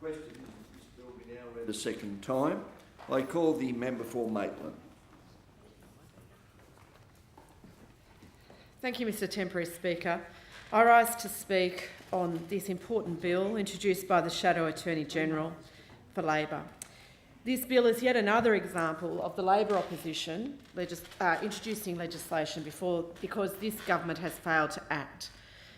Question is this bill be now read a second time. I call the member for Maitland. Thank you, Mr Temporary Speaker. I rise to speak on this important bill introduced by the Shadow Attorney-General for Labor. This bill is yet another example of the Labor opposition introducing legislation because this government has failed to act.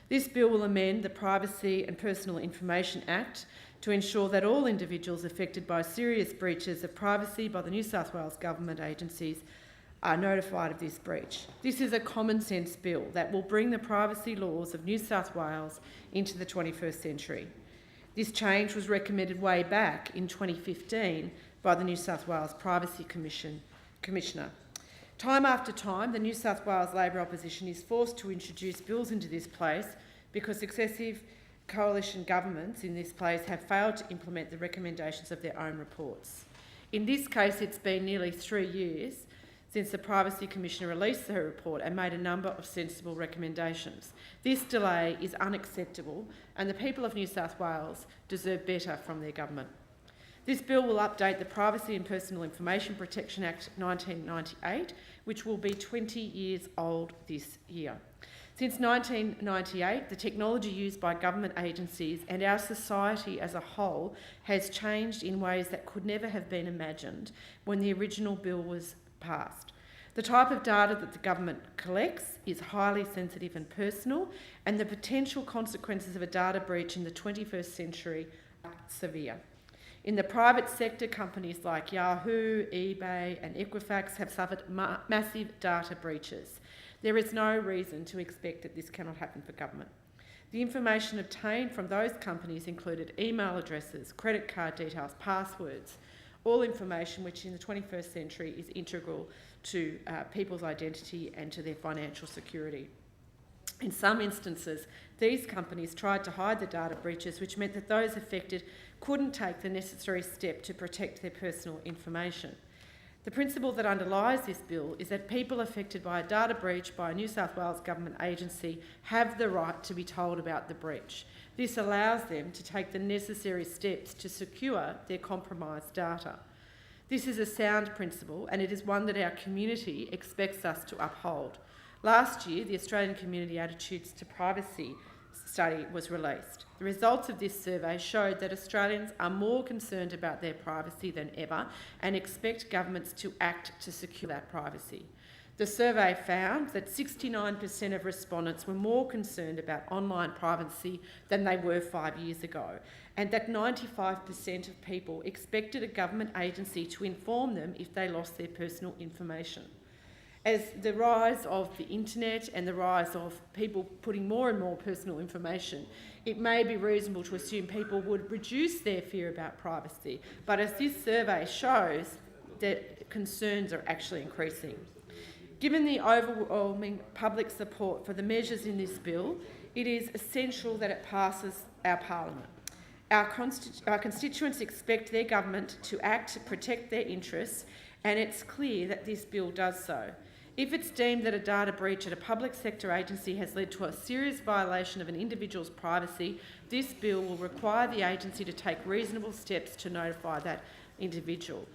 This bill will amend the Privacy and Personal Information Act to ensure that all individuals affected by serious breaches of privacy by the New South Wales government agencies are notified of this breach. This is a common sense bill that will bring the privacy laws of New South Wales into the 21st century. This change was recommended way back in 2015 by the New South Wales Privacy Commissioner. Time after time, the New South Wales Labor opposition is forced to introduce bills into this place because successive coalition governments in this place have failed to implement the recommendations of their own reports. In this case, it's been nearly 3 years since the Privacy Commissioner released her report and made a number of sensible recommendations. This delay is unacceptable and the people of New South Wales deserve better from their government. This bill will update the Privacy and Personal Information Protection Act 1998, which will be 20 years old this year. Since 1998, the technology used by government agencies and our society as a whole has changed in ways that could never have been imagined when the original bill was passed. The type of data that the government collects is highly sensitive and personal, and the potential consequences of a data breach in the 21st century are severe. In the private sector, companies like Yahoo, eBay and Equifax have suffered massive data breaches. There is no reason to expect that this cannot happen for government. The information obtained from those companies included email addresses, credit card details, passwords, all information which in the 21st century is integral to people's identity and to their financial security. In some instances, these companies tried to hide the data breaches, which meant that those affected couldn't take the necessary step to protect their personal information. The principle that underlies this bill is that people affected by a data breach by a New South Wales government agency have the right to be told about the breach. This allows them to take the necessary steps to secure their compromised data. This is a sound principle, and it is one that our community expects us to uphold. Last year, the Australian Community Attitudes to Privacy study was released. The results of this survey showed that Australians are more concerned about their privacy than ever and expect governments to act to secure that privacy. The survey found that 69% of respondents were more concerned about online privacy than they were 5 years ago, and that 95% of people expected a government agency to inform them if they lost their personal information. As the rise of the internet and the rise of people putting more and more personal information, it may be reasonable to assume people would reduce their fear about privacy. But as this survey shows, that concerns are actually increasing. Given the overwhelming public support for the measures in this bill, it is essential that it passes our parliament. Our constituents expect their government to act to protect their interests, and it's clear that this bill does so. If it's deemed that a data breach at a public sector agency has led to a serious violation of an individual's privacy, this bill will require the agency to take reasonable steps to notify that individual.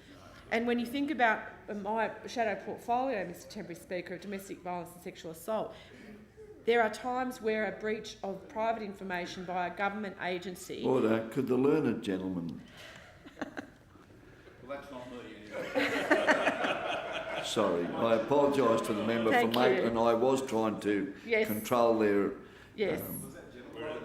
And when you think about my shadow portfolio, Mr Temporary Speaker, of domestic violence and sexual assault, there are times where a breach of private information by a government agency... Order. Could the learned gentleman... Well, that's not me anyway. Sorry, I apologise to the member for Maitland. I was trying to control their... Yes.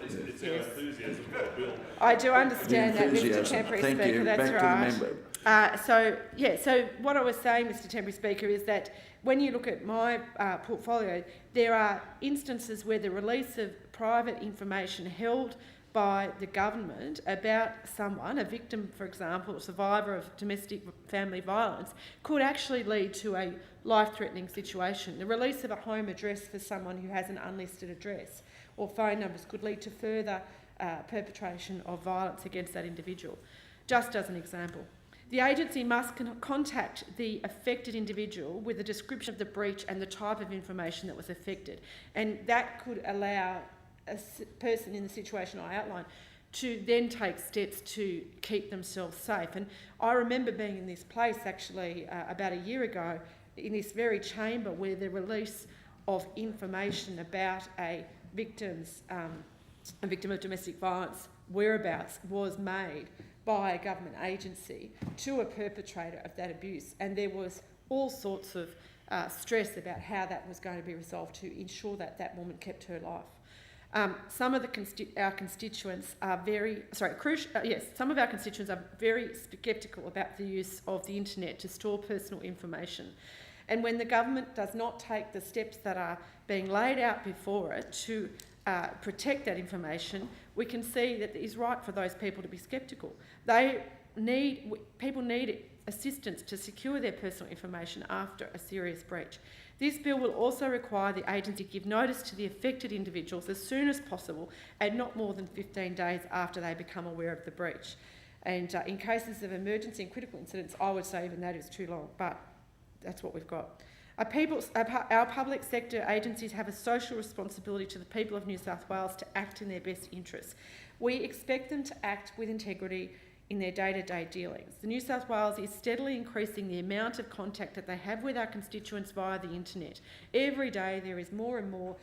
It's our enthusiasm for the bill. I do understand that, Mr Temporary Speaker. Thank you. That's Back right. to the member. So what I was saying, Mr Temporary Speaker, is that when you look at my portfolio, there are instances where the release of private information held by the government about someone, a victim, for example, a survivor of domestic family violence, could actually lead to a life-threatening situation. The release of a home address for someone who has an unlisted address or phone numbers could lead to further perpetration of violence against that individual. Just as an example. The agency must contact the affected individual with a description of the breach and the type of information that was affected, and that could allow a person in the situation I outlined to then take steps to keep themselves safe. And I remember being in this place actually about a year ago, in this very chamber, where the release of information about a victim of domestic violence whereabouts was made by a government agency to a perpetrator of that abuse, and there was all sorts of stress about how that was going to be resolved to ensure that that woman kept her life. Some of our constituents are some of our constituents are very sceptical about the use of the internet to store personal information. And when the government does not take the steps that are being laid out before it to protect that information, we can see that it is right for those people to be sceptical. People need assistance to secure their personal information after a serious breach. This bill will also require the agency to give notice to the affected individuals as soon as possible and not more than 15 days after they become aware of the breach. And in cases of emergency and critical incidents, I would say even that is too long, but that's what we've got. Our public sector agencies have a social responsibility to the people of New South Wales to act in their best interests. We expect them to act with integrity in their day-to-day dealings. The New South Wales is steadily increasing the amount of contact that they have with our constituents via the internet. Every day there is more and more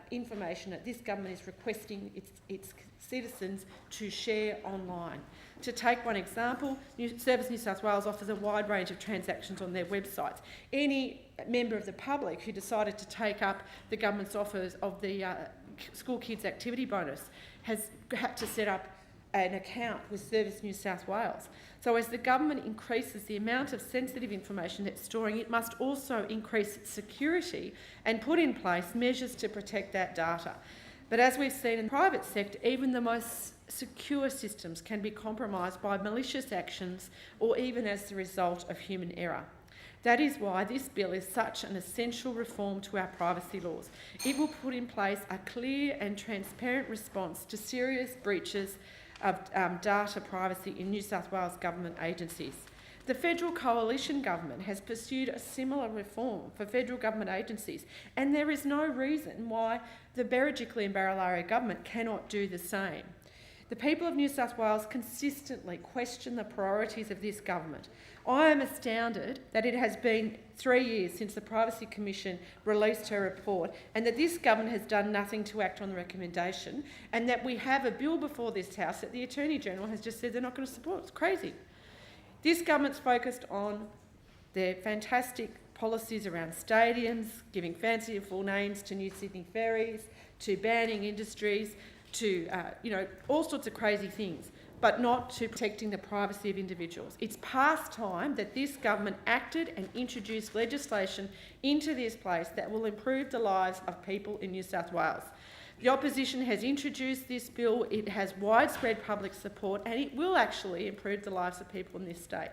information that this government is requesting its citizens to share online. To take one example, Service New South Wales offers a wide range of transactions on their websites. Any member of the public who decided to take up the government's offers of the School Kids Activity Bonus has had to set up an account with Service New South Wales. So as the government increases the amount of sensitive information it's storing, it must also increase its security and put in place measures to protect that data. But as we've seen in the private sector, even the most secure systems can be compromised by malicious actions or even as the result of human error. That is why this bill is such an essential reform to our privacy laws. It will put in place a clear and transparent response to serious breaches of data privacy in New South Wales government agencies. The federal coalition government has pursued a similar reform for federal government agencies, and there is no reason why the Berejiklian and Barilaro government cannot do the same. The people of New South Wales consistently question the priorities of this government. I am astounded that it has been 3 years since the Privacy Commission released her report and that this government has done nothing to act on the recommendation, and that we have a bill before this House that the Attorney-General has just said they're not going to support. It's crazy. This government's focused on their fantastic policies around stadiums, giving fanciful names to New Sydney ferries, to banning industries, to all sorts of crazy things, but not to protecting the privacy of individuals. It's past time that this government acted and introduced legislation into this place that will improve the lives of people in New South Wales. The opposition has introduced this bill, it has widespread public support, and it will actually improve the lives of people in this state.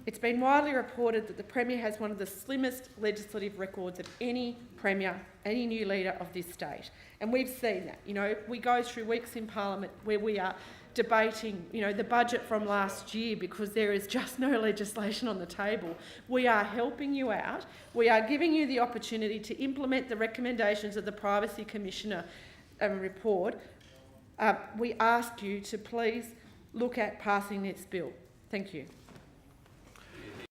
It's been widely reported that the Premier has one of the slimmest legislative records of any Premier, any new leader of this state. And we've seen that. We go through weeks in Parliament where we are debating, the budget from last year because there is just no legislation on the table. We are helping you out. We are giving you the opportunity to implement the recommendations of the Privacy Commissioner report. We ask you to please look at passing this bill. Thank you.